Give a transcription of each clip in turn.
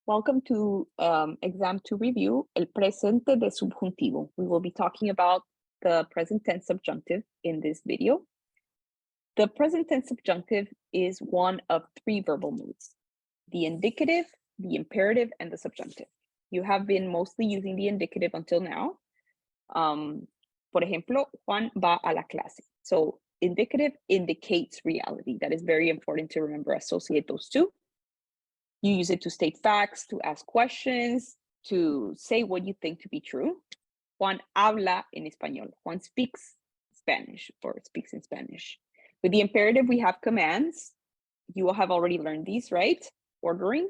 Welcome to exam 2 review, el presente de subjuntivo. We will be talking about the present tense subjunctive in this video. The present tense subjunctive is one of three verbal moods: the indicative, the imperative, and the subjunctive. You have been mostly using the indicative until now. Por ejemplo, Juan va a la clase. So indicative indicates reality. That is very important to remember. Associate those two. You use it to state facts, to ask questions, to say what you think to be true. Juan habla en español. Juan speaks Spanish or speaks in Spanish. With the imperative, we have commands. You will have already learned these, right? Ordering.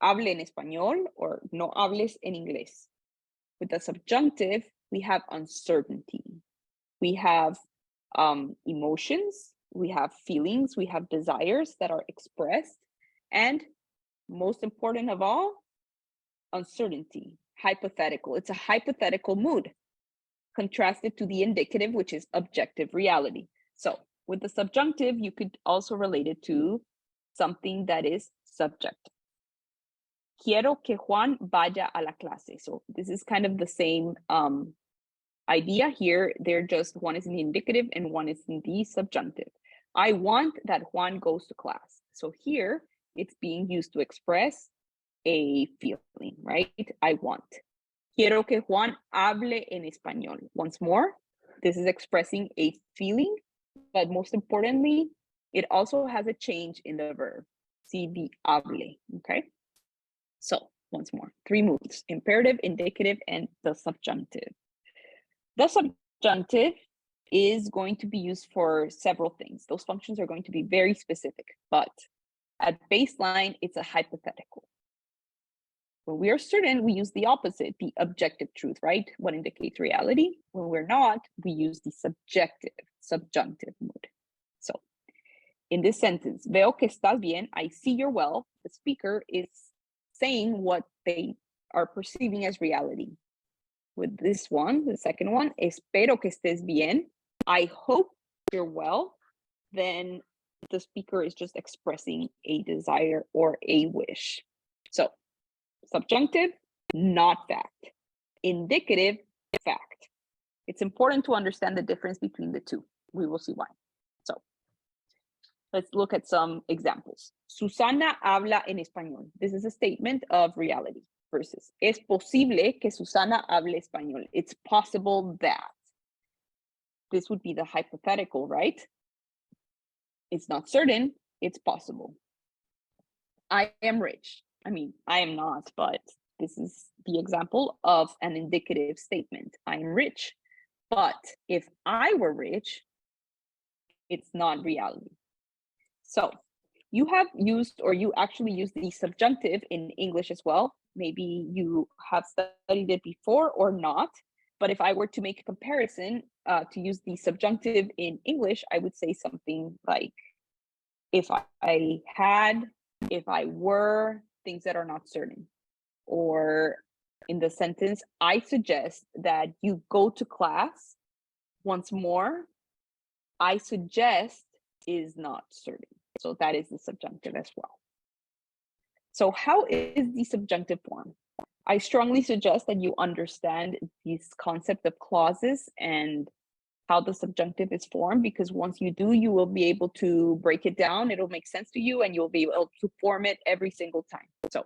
Hable en español or no hables en inglés. With the subjunctive, we have uncertainty. We have emotions. We have feelings. We have desires that are expressed. And most important of all, uncertainty, hypothetical. It's a hypothetical mood, contrasted to the indicative, which is objective reality. So with the subjunctive, you could also relate it to something that is subjective. Quiero que Juan vaya a la clase. So this is kind of the same idea here. They're just, one is in the indicative and one is in the subjunctive. I want that Juan goes to class. So here, it's being used to express a feeling, right? I want. Quiero que Juan hable en español. Once more, this is expressing a feeling, but most importantly, it also has a change in the verb. See the hable, okay? So once more, three moods: imperative, indicative, and the subjunctive. The subjunctive is going to be used for several things. Those functions are going to be very specific, but at baseline, it's a hypothetical. When we are certain, we use the opposite, the objective truth, right? What indicates reality. When we're not, we use the subjective, subjunctive mood. So in this sentence, veo que estás bien, I see you're well, the speaker is saying what they are perceiving as reality. With this one, the second one, espero que estés bien, I hope you're well, then the speaker is just expressing a desire or a wish. So subjunctive, not fact. Indicative, fact. It's important to understand the difference between the two. We will see why. So let's look at some examples. Susana habla en español. This is a statement of reality versus es posible que Susana hable español. It's possible that. This would be the hypothetical, right? It's not certain, it's possible. I am rich. I mean, I am not, but this is the example of an indicative statement. I'm rich, but if I were rich, it's not reality. So you have used, or you actually use the subjunctive in English as well. Maybe you have studied it before or not, but if I were to make a comparison to use the subjunctive in English, I would say something like, if I had, if I were, things that are not certain. Or in the sentence, I suggest that you go to class. Once more, I suggest is not certain. So that is the subjunctive as well. So how is the subjunctive form? I strongly suggest that you understand this concept of clauses and how the subjunctive is formed, because once you do, you will be able to break it down. It'll make sense to you and you'll be able to form it every single time. So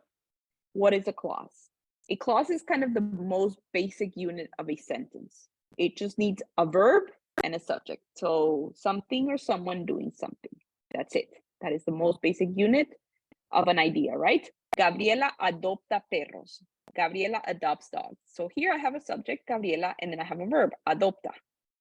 what is a clause? A clause is kind of the most basic unit of a sentence. It just needs a verb and a subject. So something or someone doing something. That's it. That is the most basic unit of an idea, right? Gabriela adopta perros. Gabriela adopts dogs. So here I have a subject, Gabriela, and then I have a verb, adopta.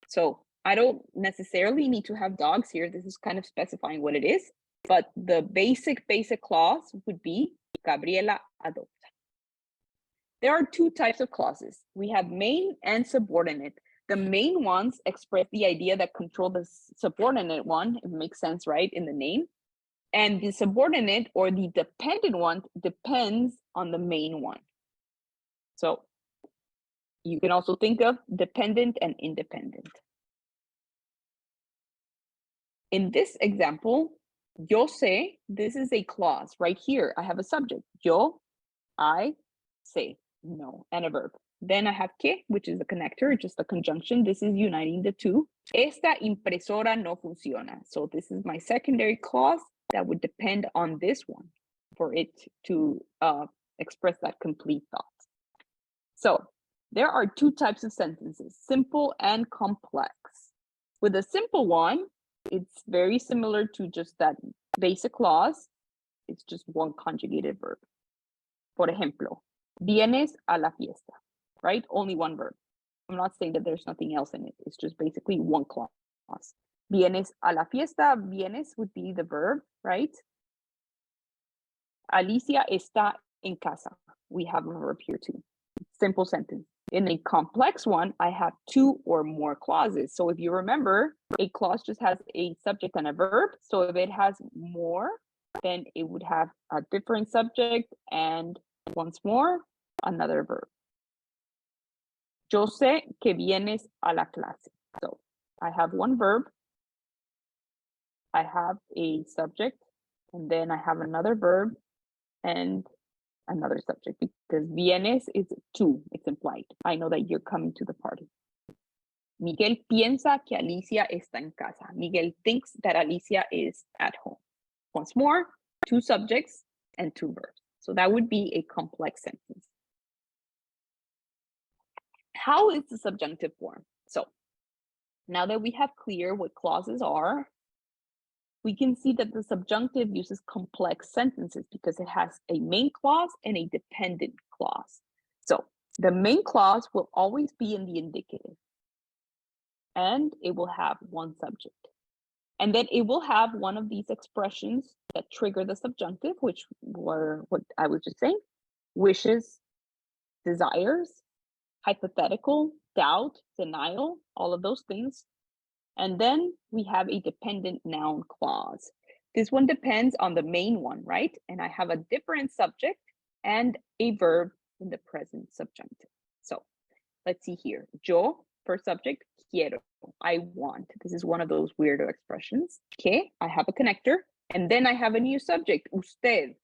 So I don't necessarily need to have dogs here. This is kind of specifying what it is, but the basic clause would be Gabriela adopta. There are two types of clauses. We have main and subordinate. The main ones express the idea that control the subordinate one. It makes sense, right, in the name. And the subordinate or the dependent one depends on the main one. So you can also think of dependent and independent. In this example, yo sé, this is a clause right here. I have a subject, yo I say no, and a verb. Then I have que, which is the connector, just a conjunction. This is uniting the two. Esta impresora no funciona. So this is my secondary clause that would depend on this one for it to express that complete thought. So there are two types of sentences, simple and complex. With a simple one, it's very similar to just that basic clause. It's just one conjugated verb. Por ejemplo, vienes a la fiesta, right? Only one verb. I'm not saying that there's nothing else in it. It's just basically one clause. Vienes a la fiesta. Vienes would be the verb, right? Alicia está en casa. We have a verb here too. Simple sentence. In a complex one, I have two or more clauses. So if you remember, a clause just has a subject and a verb. So if it has more, then it would have a different subject and once more, another verb. Yo sé que vienes a la clase. So I have one verb, I have a subject, and then I have another verb and another subject because vienes is two, it's implied. I know that you're coming to the party. Miguel piensa que Alicia está en casa. Miguel thinks that Alicia is at home. Once more, two subjects and two verbs. So that would be a complex sentence. How is the subjunctive form? So now that we have clear what clauses are, we can see that the subjunctive uses complex sentences because it has a main clause and a dependent clause. So the main clause will always be in the indicative, and it will have one subject. And then it will have one of these expressions that trigger the subjunctive, which were what I was just saying: wishes, desires, hypothetical, doubt, denial, all of those things. And then we have a dependent noun clause. This one depends on the main one, right? And I have a different subject and a verb in the present subjunctive. So let's see here. Yo, first subject, quiero, I want. This is one of those weirdo expressions. Que, I have a connector. And then I have a new subject, usted.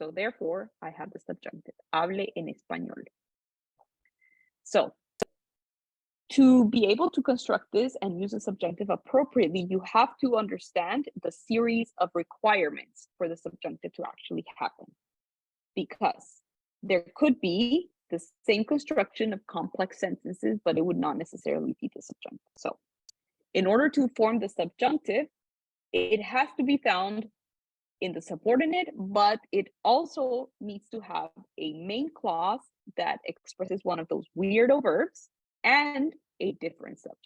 So therefore, I have the subjunctive, hable en español. So to be able to construct this and use a subjunctive appropriately, you have to understand the series of requirements for the subjunctive to actually happen. Because there could be the same construction of complex sentences, but it would not necessarily be the subjunctive. So in order to form the subjunctive, it has to be found in the subordinate, but it also needs to have a main clause that expresses one of those weirdo verbs and a different subject.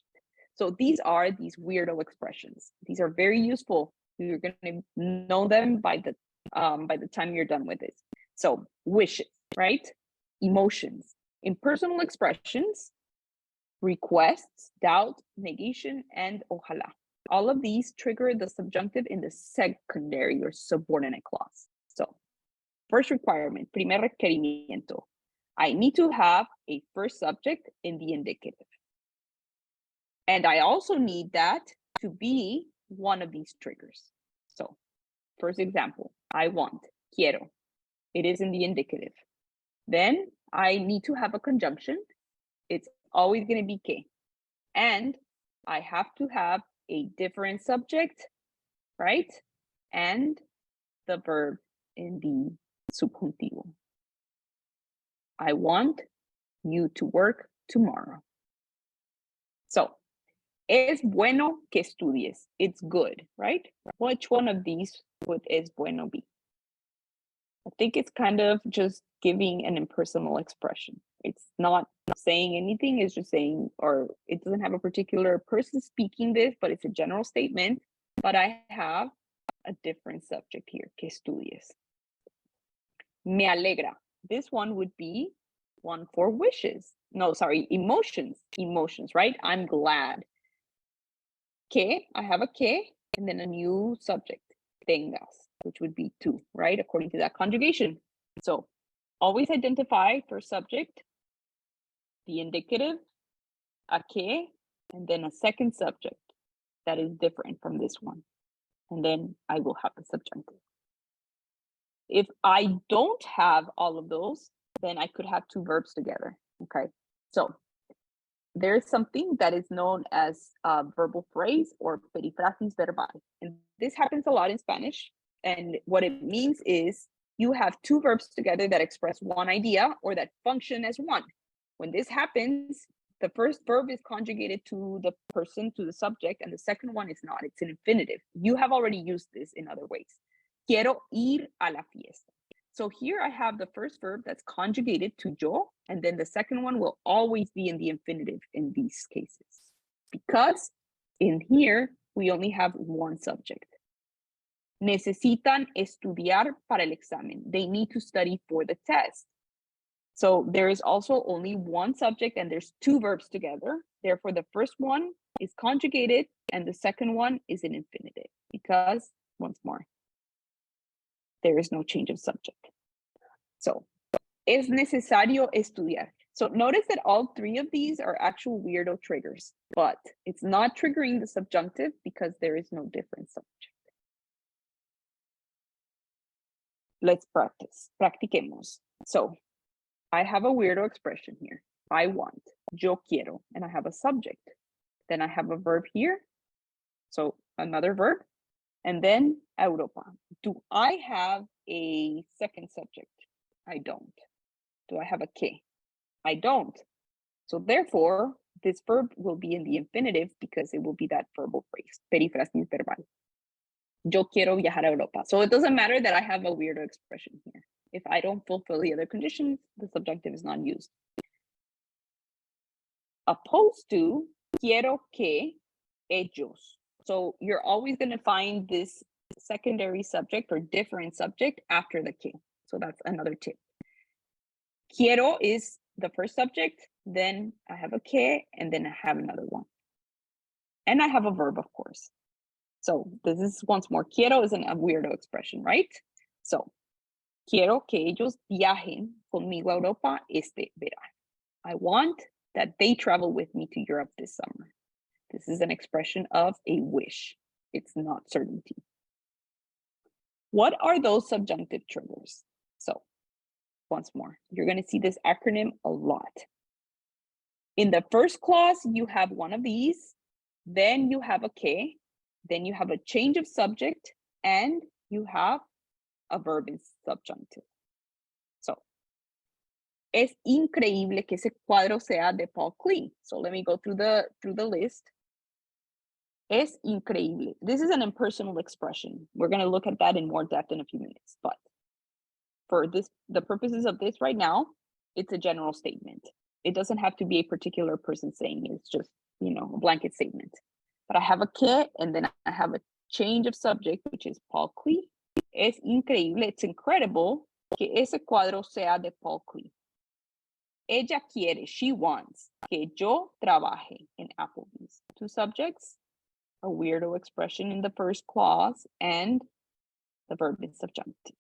So these are these weirdo expressions. These are very useful. You're going to know them by the time you're done with this. So wishes, right? Emotions, impersonal expressions, requests, doubt, negation, and ojalá. All of these trigger the subjunctive in the secondary or subordinate clause. So first requirement, primer requerimiento. I need to have a first subject in the indicative. And I also need that to be one of these triggers. So first example, I want, quiero. It is in the indicative. Then I need to have a conjunction. It's always going to be que. And I have to have a different subject, right? And the verb in the subjuntivo. I want you to work tomorrow. So, es bueno que estudies. It's good, right? Which one of these would es bueno be? I think it's kind of just giving an impersonal expression. It's not saying anything, it's just saying, or it doesn't have a particular person speaking this, but it's a general statement. But I have a different subject here, que estudies. Me alegra. This one would be one for wishes. No, sorry, emotions. Emotions, right? I'm glad. Que, I have a que, and then a new subject, tengas, which would be two, right? According to that conjugation. So always identify first subject, the indicative, a que, and then a second subject that is different from this one. And then I will have the subjunctive. If I don't have all of those, then I could have two verbs together, okay? So there is something that is known as a verbal phrase or perifrasis verbal. And this happens a lot in Spanish. And what it means is you have two verbs together that express one idea or that function as one. When this happens, the first verb is conjugated to the person, to the subject, and the second one is not. It's an infinitive. You have already used this in other ways. Quiero ir a la fiesta. So here I have the first verb that's conjugated to yo, and then the second one will always be in the infinitive in these cases. Because in here, we only have one subject. Necesitan estudiar para el examen. They need to study for the test. So there is also only one subject and there's two verbs together. Therefore, the first one is conjugated and the second one is an infinitive because, once more, there is no change of subject. So, es necesario estudiar. So notice that all three of these are actual weirdo triggers, but it's not triggering the subjunctive because there is no different subject. Let's practice. Practiquemos. So I have a weirdo expression here. I want, yo quiero, and I have a subject. Then I have a verb here. So another verb, and then Europa. Do I have a second subject? I don't. Do I have a que? I don't. So therefore, this verb will be in the infinitive because it will be that verbal phrase, perifrasis verbal. Yo quiero viajar a Europa. So it doesn't matter that I have a weirdo expression here. If I don't fulfill the other conditions, the subjunctive is not used. Opposed to quiero que ellos. So you're always going to find this secondary subject or different subject after the que. So that's another tip. Quiero is the first subject, then I have a que, and then I have another one. And I have a verb, of course. So this is once more, quiero isn't a weirdo expression, right? So, quiero que ellos viajen conmigo a Europa este verano. I want that they travel with me to Europe this summer. This is an expression of a wish. It's not certainty. What are those subjunctive triggers? So, once more, you're going to see this acronym a lot. In the first clause, you have one of these, then you have a que, then you have a change of subject, and you have a verb in subjunctive. So, es increíble que ese cuadro sea de Paul Klee. So let me go through the list. Es increíble. This is an impersonal expression. We're going to look at that in more depth in a few minutes, but for the purposes of this right now, it's a general statement. It doesn't have to be a particular person saying it. It's just, a blanket statement. But I have a que, and then I have a change of subject, which is Paul Klee. Es increíble, it's incredible que ese cuadro sea de Paul Klee. Ella quiere, she wants, que yo trabaje in Applebee's. Two subjects, a weirdo expression in the first clause, and the verb is subjunctive.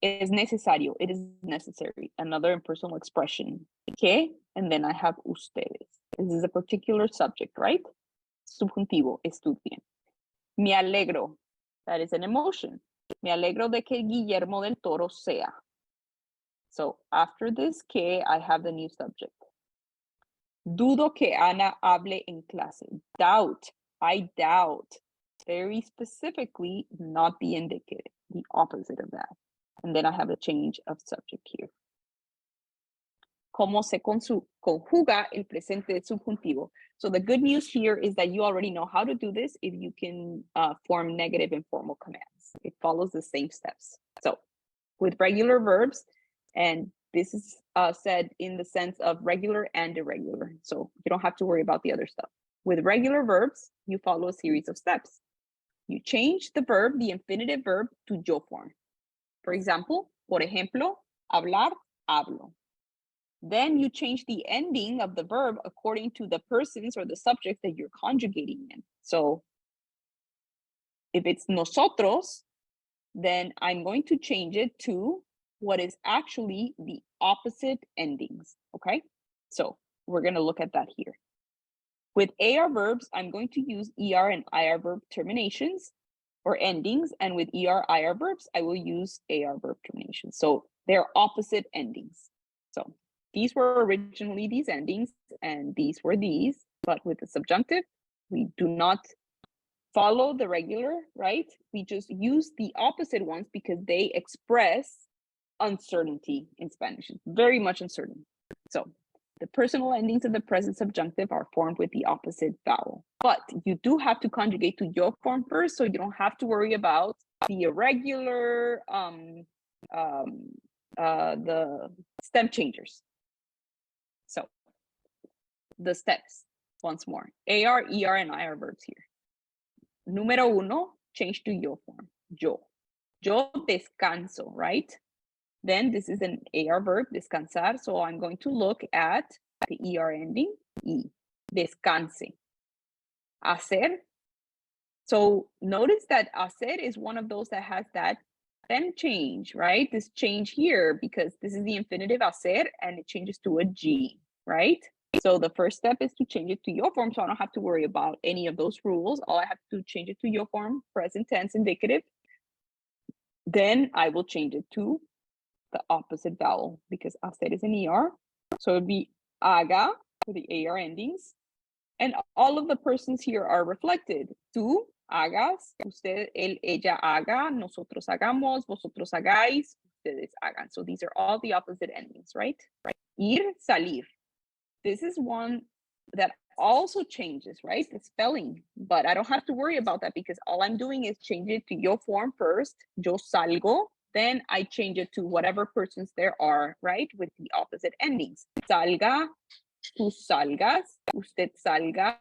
Es necesario, it is necessary. Another impersonal expression, que, and then I have ustedes. This is a particular subject, right? Subjuntivo, estudien. Me alegro, that is an emotion. Me alegro de que Guillermo del Toro sea. So after this que, I have the new subject. Dudo que Ana hable en clase. Doubt, I doubt. Very specifically, not the indicative, the opposite of that. And then I have a change of subject here. Cómo se conjuga el presente de subjuntivo. So the good news here is that you already know how to do this if you can form negative and formal commands. It follows the same steps. So with regular verbs, and this is said in the sense of regular and irregular. So you don't have to worry about the other stuff. With regular verbs, you follow a series of steps. You change the verb, the infinitive verb, to yo form. For example, por ejemplo, hablar, hablo. Then you change the ending of the verb according to the persons or the subject that you're conjugating in. So if it's nosotros, then I'm going to change it to what is actually the opposite endings, okay? So we're going to look at that here. With AR verbs, I'm going to use ER and IR verb terminations. or endings, and with ER, IR verbs, I will use AR verb termination. So they're opposite endings. So these were originally these endings, and these were these, but with the subjunctive, we do not follow the regular, right? We just use the opposite ones because they express uncertainty in Spanish. It's very much uncertain. So the personal endings of the present subjunctive are formed with the opposite vowel. But you do have to conjugate to your form first, so you don't have to worry about the irregular, the stem changers. So the steps, once more. AR, ER, and IR verbs here. Número uno, change to yo form. Yo. Yo descanso, right? Then this is an AR verb, descansar. So I'm going to look at the ER ending, E. Descanse. Hacer. So notice that hacer is one of those that has that stem change, right? This change here, because this is the infinitive hacer and it changes to a G, right? So the first step is to change it to your form, so I don't have to worry about any of those rules. All I have to change it to your form, present tense, indicative. Then I will change it to the opposite vowel because hacer is an ER. So it'd be haga for the AR endings. And all of the persons here are reflected. Tú hagas, usted, él, ella haga, nosotros hagamos, vosotros hagáis, ustedes hagan. So these are all the opposite endings, right? Ir, salir. This is one that also changes, right? The spelling, but I don't have to worry about that because all I'm doing is change it to your form first. Yo salgo, then I change it to whatever persons there are, right? With the opposite endings. Salga, tú salgas, usted salga.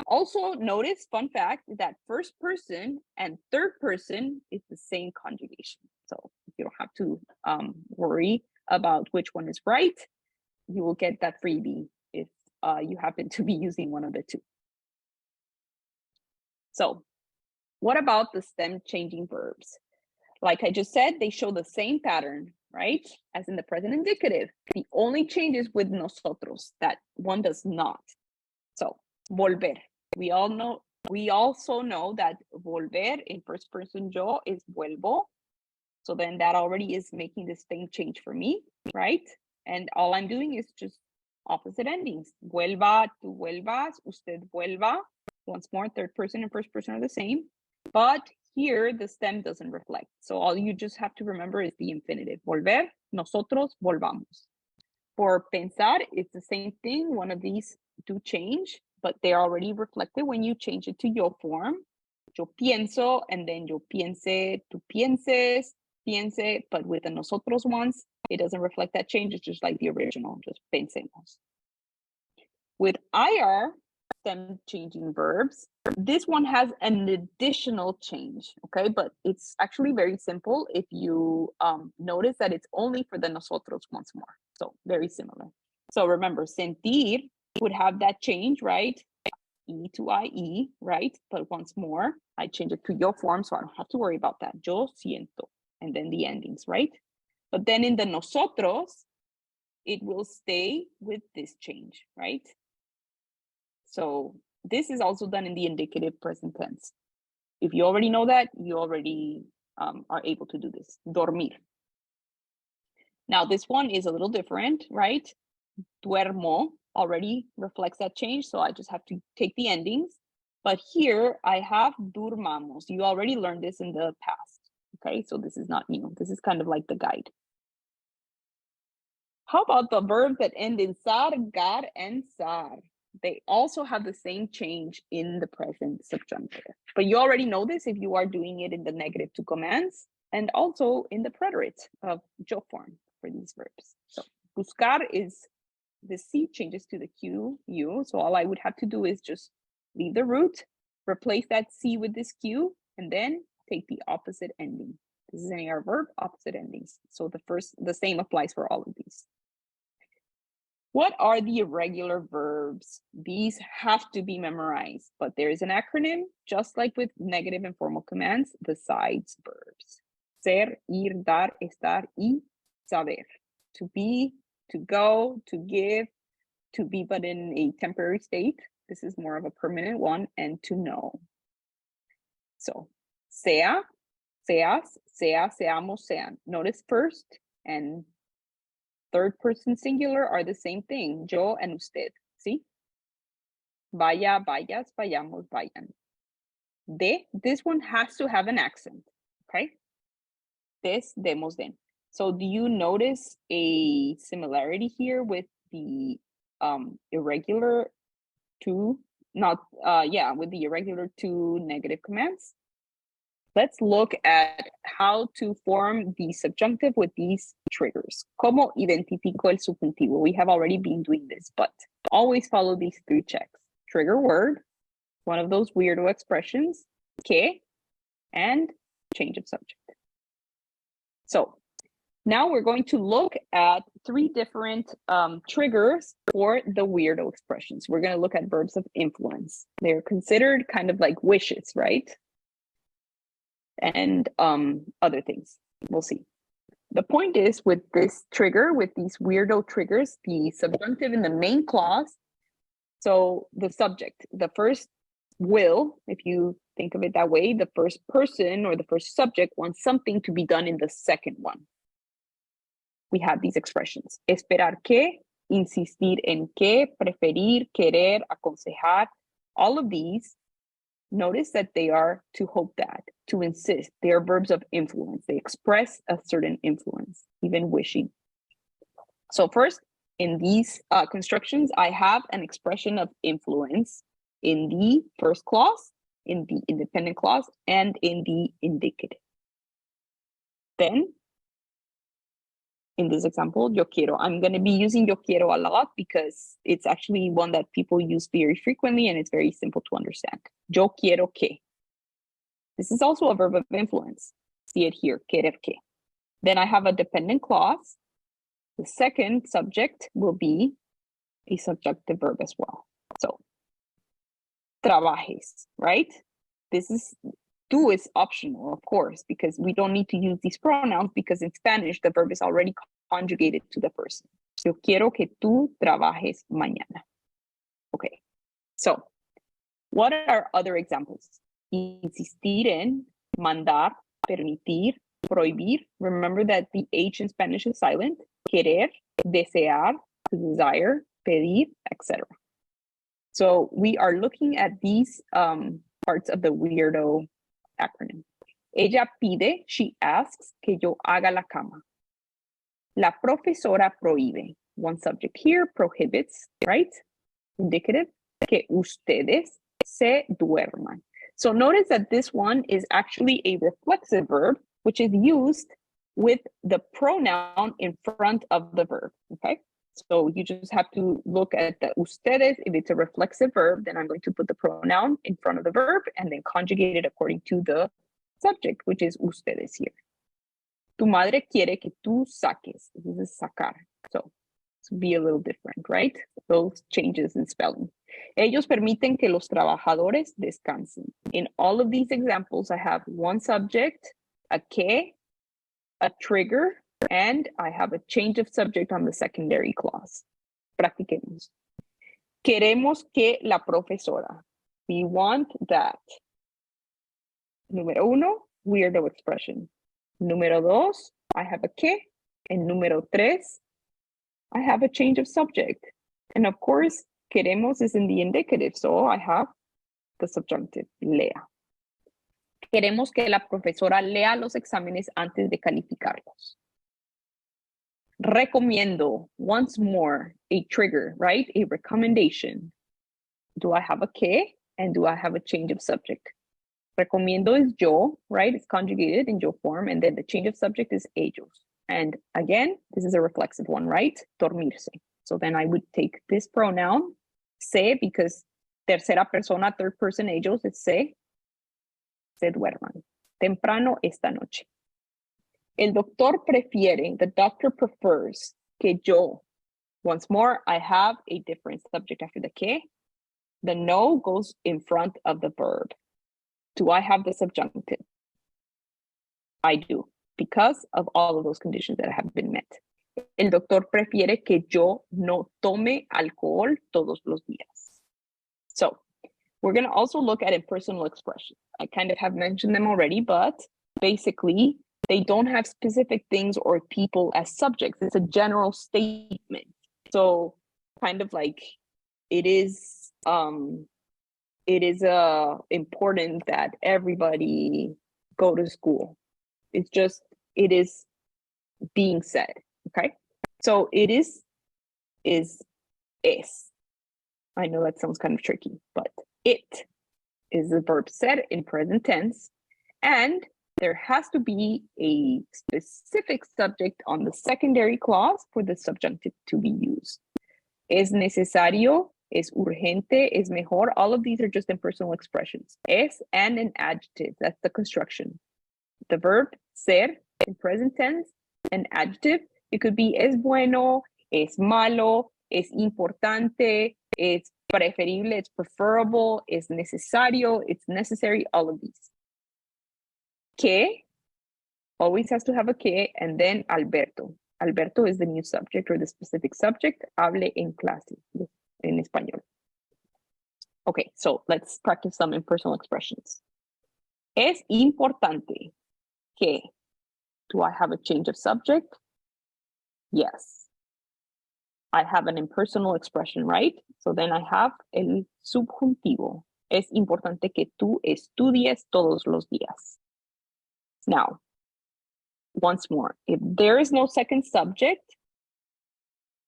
Also notice, fun fact, that first person and third person is the same conjugation. So you don't have to worry about which one is right. You will get that freebie if you happen to be using one of the two. So what about the stem changing verbs? Like I just said, they show the same pattern, right? As in the present indicative. The only change is with nosotros, that one does not. So volver. We also know that volver in first person yo is vuelvo. So then that already is making the same change for me, right? And all I'm doing is just opposite endings. Vuelva, tú vuelvas, usted vuelva. Once more, third person and first person are the same. But here, the stem doesn't reflect. So all you just have to remember is the infinitive. Volver, nosotros volvamos. For pensar, it's the same thing. One of these do change, but they're already reflected when you change it to your form. Yo pienso, and then yo piense, tú pienses, piense, but with the nosotros ones, it doesn't reflect that change. It's just like the original, just pensemos. With IR, stem changing verbs, this one has an additional change, okay? But it's actually very simple if you notice that it's only for the nosotros once more. So very similar. So remember, sentir would have that change, right? E to IE, right? But once more, I change it to your form, so I don't have to worry about that. Yo siento, and then the endings, right? But then in the nosotros, it will stay with this change, right? So this is also done in the indicative present tense. If you already know that, you already are able to do this. Dormir. Now this one is a little different, right? Duermo already reflects that change, so I just have to take the endings. But here I have durmamos. You already learned this in the past, okay? So this is not new. This is kind of like the guide. How about the verbs that end in sar, gar, and sar? They also have the same change in the present subjunctive. But you already know this if you are doing it in the negative to commands and also in the preterite of yo form for these verbs. So buscar is the C changes to the Q, U. So all I would have to do is just leave the root, replace that C with this Q, and then take the opposite ending. This is an AR verb, opposite endings. So the same applies for all of these. What are the irregular verbs? These have to be memorized, but there is an acronym, just like with negative and formal commands, besides verbs. Ser, ir, dar, estar, y saber. To be, to go, to give, to be but in a temporary state. This is more of a permanent one, and to know. So sea, seas, sea, seamos, sean. Notice first and third person singular are the same thing. Yo and usted. See? Vaya, vayas, vayamos, vayan. This one has to have an accent. Okay? Des, demos, den. So do you notice a similarity here with the irregular to, with the irregular to negative commands? Let's look at how to form the subjunctive with these triggers. ¿Cómo identifico el subjuntivo? We have already been doing this, but always follow these 3 checks. Trigger word, one of those weirdo expressions, que, and change of subject. So now we're going to look at 3 different triggers for the weirdo expressions. We're going to look at verbs of influence. They're considered kind of like wishes, right? And other things. We'll see. The point is with this trigger, with these weirdo triggers, the subjunctive in the main clause, so the subject, the first will, if you think of it that way, the first person or the first subject wants something to be done in the second one. We have these expressions. Esperar que, insistir en que, preferir, querer, aconsejar. All of these, notice that they are to hope that, to insist. They are verbs of influence. They express a certain influence, even wishing. So first, in these constructions, I have an expression of influence in the first clause, in the independent clause, and in the indicative. Then, in this example, yo quiero. I'm going to be using yo quiero a lot because it's actually one that people use very frequently and it's very simple to understand. Yo quiero que. This is also a verb of influence. See it here, querer que. Then I have a dependent clause. The second subject will be a subjunctive verb as well. So, trabajes, right? This is, tú is optional, of course, because we don't need to use these pronouns because in Spanish, the verb is already conjugated to the person. Yo quiero que tú trabajes mañana. Okay, so what are other examples? Insistir en, mandar, permitir, prohibir. Remember that the H in Spanish is silent. Querer, desear, to desire, pedir, etc. So we are looking at these parts of the weirdo acronym. Ella pide, she asks, que yo haga la cama. La profesora prohíbe. One subject here, prohibits, right? Indicative, que ustedes se duerman. So notice that this one is actually a reflexive verb, which is used with the pronoun in front of the verb, okay? So you just have to look at the ustedes. If it's a reflexive verb, then I'm going to put the pronoun in front of the verb and then conjugate it according to the subject, which is ustedes here. Tu madre quiere que tú saques. This is sacar. So be a little different, right? Those changes in spelling. Ellos permiten que los trabajadores descansen. In all of these examples, I have one subject, a que, a trigger, and I have a change of subject on the secondary clause. Practiquemos. Queremos que la profesora. We want that. Número uno, weirdo expression. Número dos, I have a que. And número tres, I have a change of subject. And of course, queremos is in the indicative, so I have the subjunctive, lea. Queremos que la profesora lea los exámenes antes de calificarlos. Recomiendo, once more, a trigger, right? A recommendation. Do I have a que? And do I have a change of subject? Recomiendo is yo, right? It's conjugated in yo form, and then the change of subject is ellos. And again, this is a reflexive one, right? Dormirse. So then I would take this pronoun, se, because tercera persona, third person, ellos, is se duerman. Temprano esta noche. El doctor prefiere, the doctor prefers, que yo. Once more, I have a different subject after the que. The no goes in front of the verb. Do I have the subjunctive? I do, because of all of those conditions that have been met. El doctor prefiere que yo no tome alcohol todos los días. So We're going to also look at impersonal expressions. I kind of have mentioned them already, but basically, they don't have specific things or people as subjects. It's a general statement. So kind of like it is important that everybody go to school. It's just, it is being said, okay? So it is es. I know that sounds kind of tricky, but it is the verb ser in present tense, and there has to be a specific subject on the secondary clause for the subjunctive to be used. Es necesario, es urgente, es mejor. All of these are just impersonal expressions. Es and an adjective, that's the construction. The verb ser in present tense, an adjective, it could be es bueno, es malo, es importante, it's preferible, it's preferable, it's necesario, it's necessary, all of these. Que always has to have a que, and then Alberto. Alberto is the new subject or the specific subject. Hable en clase, in español. Okay, so let's practice some impersonal expressions. Es importante que. Do I have a change of subject? Yes. I have an impersonal expression, right? So then I have el subjuntivo. Es importante que tú estudies todos los días. Now, once more, if there is no second subject,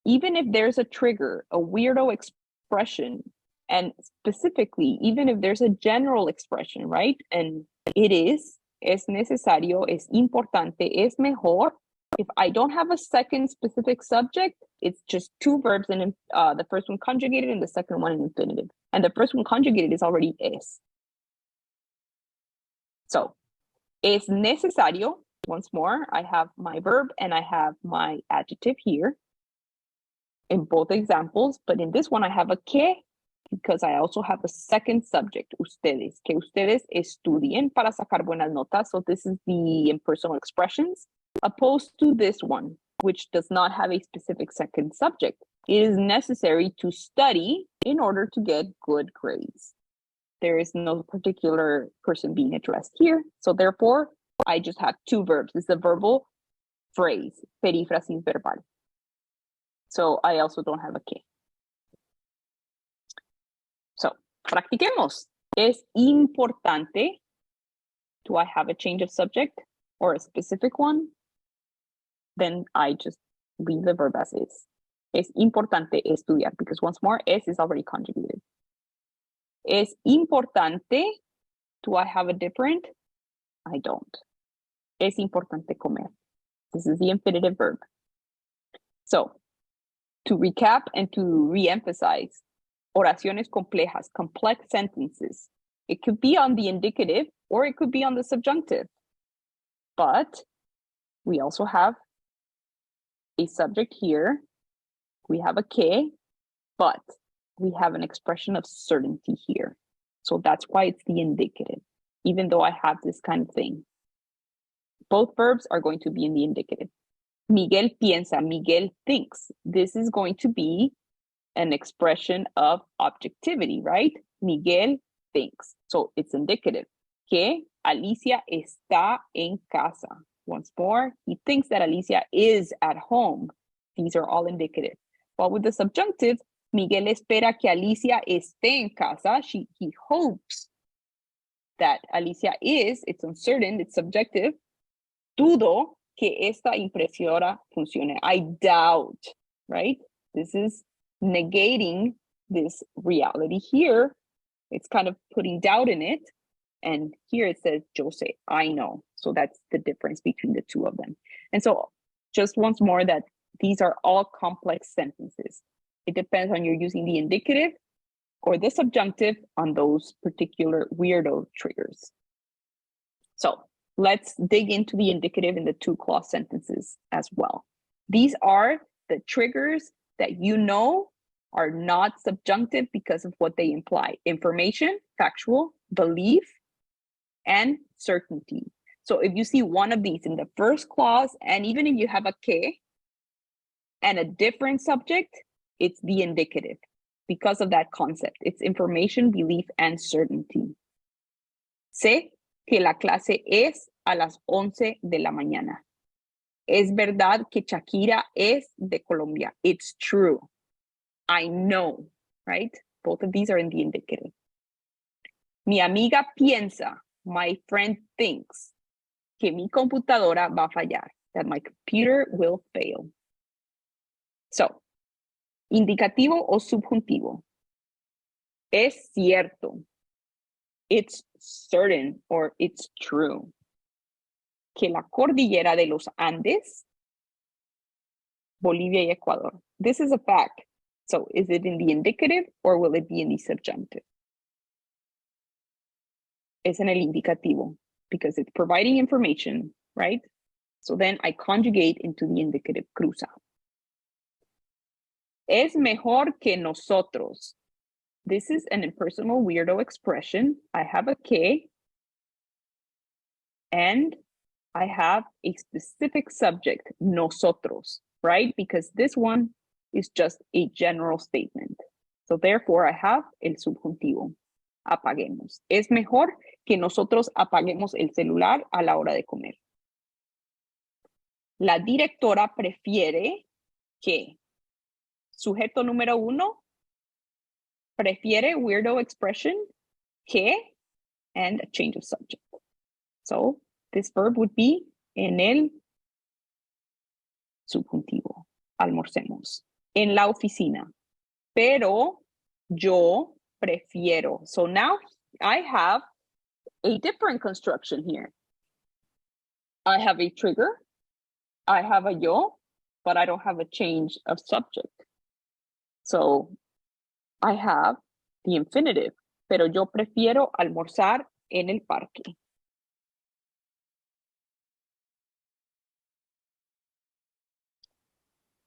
even if there's a trigger, a weirdo expression, and specifically, even if there's a general expression, right? And it is, es necesario, es importante, es mejor. If I don't have a second specific subject, it's just two verbs, and the first one conjugated and the second one in infinitive. And the first one conjugated is already es. So, es necesario, once more, I have my verb and I have my adjective here in both examples, but in this one I have a que because I also have a second subject, ustedes, que ustedes estudien para sacar buenas notas. So this is the impersonal expressions, opposed to this one, which does not have a specific second subject. It is necessary to study in order to get good grades. There is no particular person being addressed here. So therefore, I just have two verbs. It's a verbal phrase, perífrasis verbal. So I also don't have a que. So, practiquemos. Es importante. Do I have a change of subject or a specific one? Then I just leave the verb as is. Es importante estudiar, because once more, es is already conjugated. Es importante. Do I have a different? I don't. Es importante comer. This is the infinitive verb. So, to recap and to re-emphasize, oraciones complejas, complex sentences. It could be on the indicative or it could be on the subjunctive. But we also have a subject here. We have a que, but we have an expression of certainty here. So that's why it's the indicative, even though I have this kind of thing. Both verbs are going to be in the indicative. Miguel piensa, Miguel thinks. This is going to be an expression of objectivity, right? Miguel thinks. So it's indicative. Que Alicia está en casa. Once more, he thinks that Alicia is at home. These are all indicative. But with the subjunctive, Miguel espera que Alicia esté en casa. He hopes that Alicia is, it's uncertain, it's subjective. Dudo que esta impresora funcione. I doubt, right? This is negating this reality here. It's kind of putting doubt in it. And here it says, yo sé, I know. So that's the difference between the two of them. And so just once more that these are all complex sentences. It depends on you're using the indicative or the subjunctive on those particular weirdo triggers. So let's dig into the indicative in the two clause sentences as well. These are the triggers that you know are not subjunctive because of what they imply. Information, factual, belief, and certainty. So if you see one of these in the first clause, and even if you have a que and a different subject, it's the indicative. because of that concept. It's information, belief, and certainty. Sé que la clase es a las 11 de la mañana. Es verdad que Shakira es de Colombia. It's true. I know, right? Both of these are in the indicative. Mi amiga piensa, my friend thinks, que mi computadora va a fallar, that my computer will fail. So, indicativo o subjuntivo. Es cierto. It's certain or it's true. Que la cordillera de los Andes, Bolivia y Ecuador. This is a fact. So is it in the indicative or will it be in the subjunctive? Es en el indicativo because it's providing information, right? So then I conjugate into the indicative, cruza. Es mejor que nosotros. This is an impersonal weirdo expression. I have a que and I have a specific subject, nosotros, right? Because this one is just a general statement. So therefore I have el subjuntivo. Apaguemos. Es mejor que nosotros apaguemos el celular a la hora de comer. La directora prefiere que, sujeto número 1, prefiere, weirdo expression, que, and a change of subject. So this verb would be en el subjuntivo. Almorcemos. En la oficina. Pero yo prefiero. So now I have a different construction here. I have a trigger. I have a yo, but I don't have a change of subject. So I have the infinitive. Pero yo prefiero almorzar en el parque.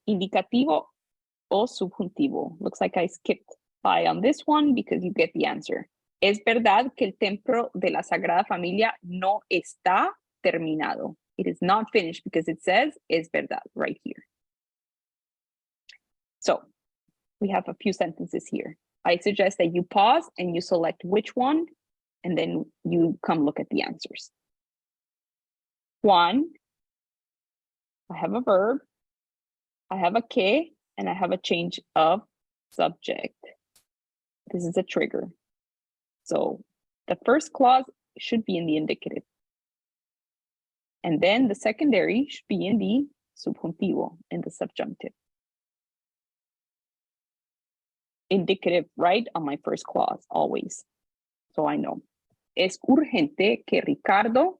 Indicativo o subjuntivo. Looks like I skipped by on this one because you get the answer. Es verdad que el templo de la Sagrada Familia no está terminado. It is not finished because it says es verdad right here. So we have a few sentences here. I suggest that you pause and you select which one, and then you come look at the answers. Juan, I have a verb, I have a que, and I have a change of subject. This is a trigger. So the first clause should be in the indicative. And then the secondary should be in the subjuntivo, in the subjunctive. Indicative right on my first clause, always. So I know. Es urgente que Ricardo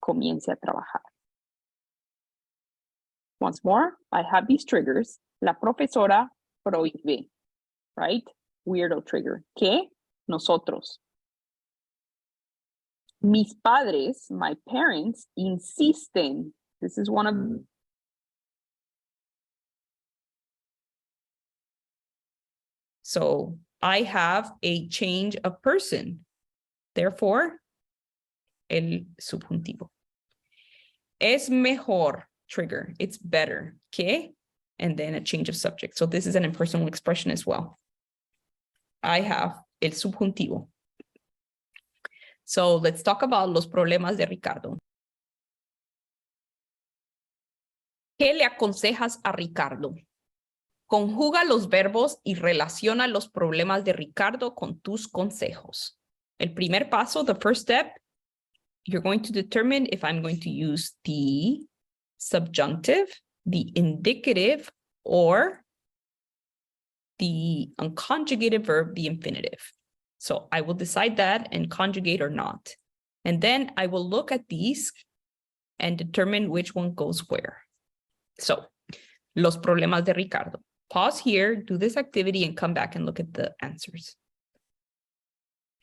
comience a trabajar. Once more, I have these triggers. La profesora prohíbe, right? Weirdo trigger. Que nosotros. Mis padres, my parents, insisten. This is one of them. So I have a change of person. Therefore, el subjuntivo. Es mejor, trigger. It's better. Que, and then a change of subject. So this is an impersonal expression as well. I have el subjuntivo. So let's talk about los problemas de Ricardo. ¿Qué le aconsejas a Ricardo? Conjuga los verbos y relaciona los problemas de Ricardo con tus consejos. El primer paso, the first step, you're going to determine if I'm going to use the subjunctive, the indicative, or the unconjugated verb, the infinitive. So I will decide that and conjugate or not. And then I will look at these and determine which one goes where. So, los problemas de Ricardo. Pause here, do this activity, and come back and look at the answers.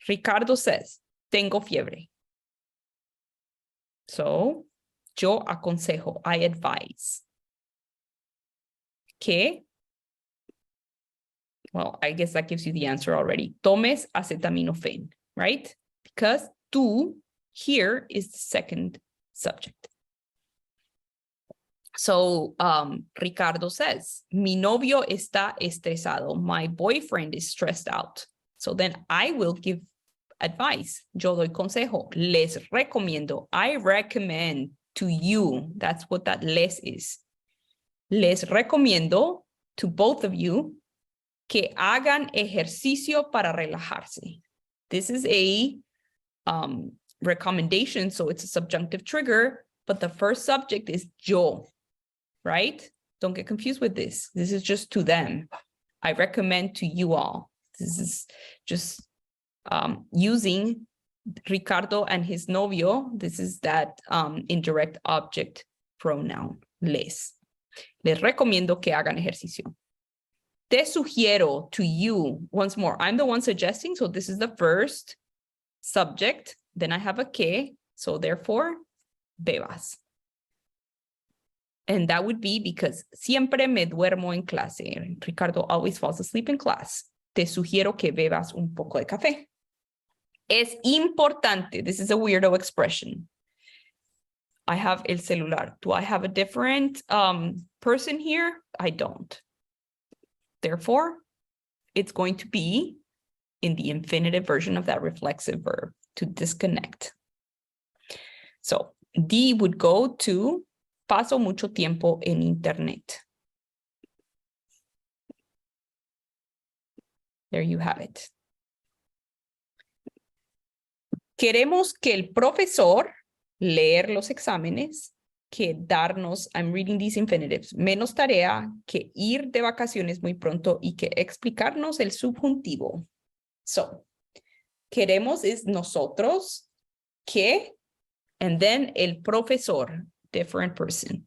Ricardo says, tengo fiebre. So, yo aconsejo, I advise. Que, well, I guess that gives you the answer already. Tomes acetaminophen, right? Because tú here is the second subject. So Ricardo says, mi novio está estresado. My boyfriend is stressed out. So then I will give advice. Yo doy consejo. Les recomiendo. I recommend to you. That's what that les is. Les recomiendo to both of you que hagan ejercicio para relajarse. This is a recommendation, so it's a subjunctive trigger, but the first subject is yo, right? Don't get confused with this. This is just to them. I recommend to you all. This is just using Ricardo and his novio. This is that indirect object pronoun, les. Les recomiendo que hagan ejercicio. Te sugiero, to you, once more, I'm the one suggesting, so this is the first subject, then I have a que, so therefore, bebas. And that would be because siempre me duermo en clase. Ricardo always falls asleep in class. Te sugiero que bebas un poco de café. Es importante, this is a weirdo expression. I have el celular. Do I have a different person here? I don't. Therefore, it's going to be in the infinitive version of that reflexive verb, to disconnect. So D would go to paso mucho tiempo en internet. There you have it. Queremos que el profesor leer los exámenes, que darnos, I'm reading these infinitives, menos tarea, que ir de vacaciones muy pronto y que explicarnos el subjuntivo. So, queremos is nosotros, que, and then el profesor, different person.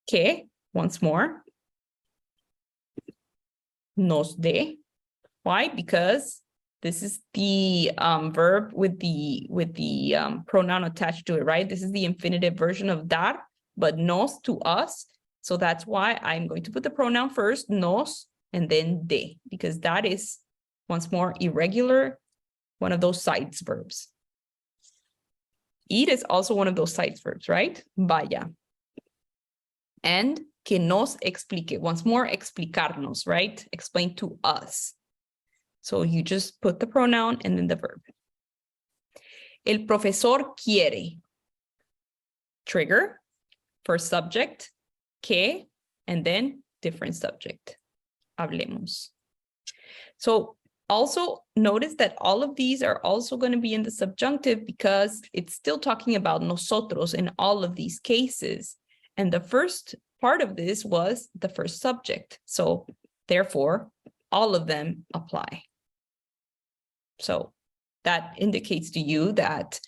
Que, once more, nos dé. Why? Because this is the verb with the pronoun attached to it, right? This is the infinitive version of dar, but nos to us. So that's why I'm going to put the pronoun first, nos, and then de, because that is, once more, irregular, one of those sides verbs. Ir is also one of those sides verbs, right? Vaya. And que nos explique, once more, explicarnos, right? Explain to us. So you just put the pronoun and then the verb. El profesor quiere. Trigger, first subject, que, and then different subject. Hablemos. So also notice that all of these are also going to be in the subjunctive because it's still talking about nosotros in all of these cases. And the first part of this was the first subject. So therefore, all of them apply. So that indicates to you that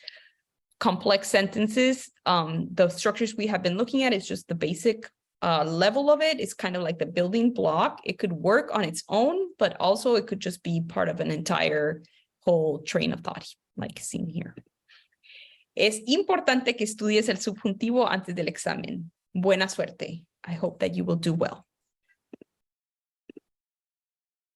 complex sentences, the structures we have been looking at is just the basic level of it. It's kind of like the building block. It could work on its own, but also it could just be part of an entire whole train of thought, like seen here. Es importante que estudies el subjuntivo antes del examen. Buena suerte. I hope that you will do well.